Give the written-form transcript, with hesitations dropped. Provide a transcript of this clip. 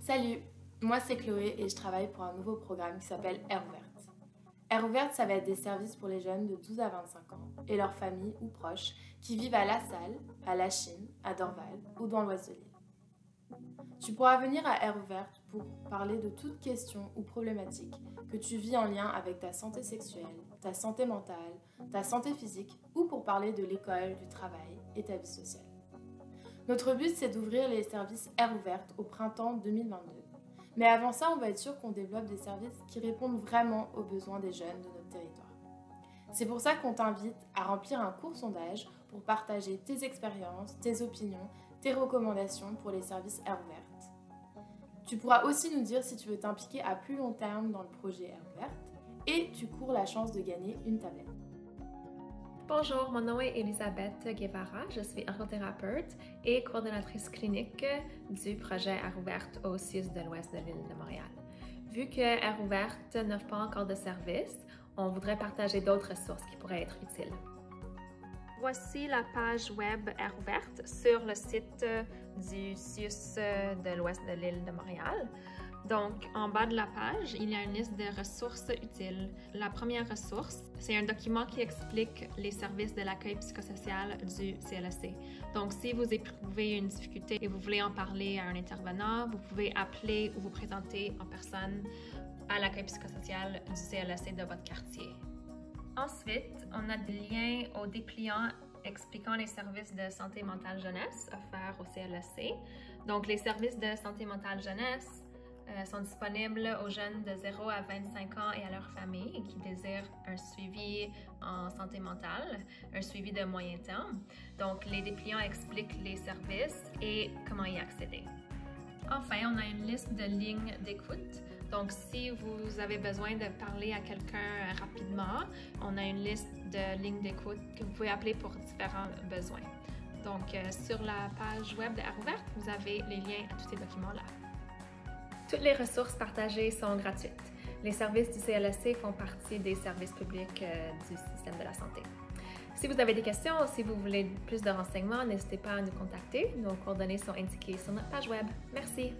Salut, moi c'est Chloé et je travaille pour un nouveau programme qui s'appelle Air Ouverte. Air Ouverte, ça va être des services pour les jeunes de 12 à 25 ans et leurs familles ou proches qui vivent à La Salle, à La Chine, à Dorval ou dans l'ouest de l'île. Tu pourras venir à Air Ouverte pour parler de toute question ou problématique que tu vis en lien avec ta santé sexuelle, ta santé mentale, ta santé physique ou pour parler de l'école, du travail et ta vie sociale. Notre but, c'est d'ouvrir les services Air Ouverte au printemps 2022. Mais avant ça, on va être sûr qu'on développe des services qui répondent vraiment aux besoins des jeunes de notre territoire. C'est pour ça qu'on t'invite à remplir un court sondage pour partager tes expériences, tes opinions, tes recommandations pour les services Air Ouverte. Tu pourras aussi nous dire si tu veux t'impliquer à plus long terme dans le projet Air Ouverte et tu cours la chance de gagner une tablette. Bonjour, mon nom est Elisabeth Guevara, je suis ergothérapeute et coordonnatrice clinique du projet Air Ouverte au CIUS de l'Ouest de l'île de Montréal. Vu que Air Ouverte n'offre pas encore de service, on voudrait partager d'autres ressources qui pourraient être utiles. Voici la page web Air Ouverte sur le site du CIUS de l'Ouest de l'île de Montréal. Donc, en bas de la page, il y a une liste de ressources utiles. La première ressource, c'est un document qui explique les services de l'accueil psychosocial du CLSC. Donc, si vous éprouvez une difficulté et vous voulez en parler à un intervenant, vous pouvez appeler ou vous présenter en personne à l'accueil psychosocial du CLSC de votre quartier. Ensuite, on a des liens au dépliant expliquant les services de santé mentale jeunesse offerts au CLSC. Donc, les services de santé mentale jeunesse sont disponibles aux jeunes de 0 à 25 ans et à leurs familles qui désirent un suivi en santé mentale, un suivi de moyen terme. Donc, les dépliants expliquent les services et comment y accéder. Enfin, on a une liste de lignes d'écoute. Donc, si vous avez besoin de parler à quelqu'un rapidement, on a une liste de lignes d'écoute que vous pouvez appeler pour différents besoins. Donc, sur la page web de Air Ouverte, vous avez les liens à tous ces documents-là. Toutes les ressources partagées sont gratuites. Les services du CLSC font partie des services publics du système de la santé. Si vous avez des questions ou si vous voulez plus de renseignements, n'hésitez pas à nous contacter. Nos coordonnées sont indiquées sur notre page web. Merci!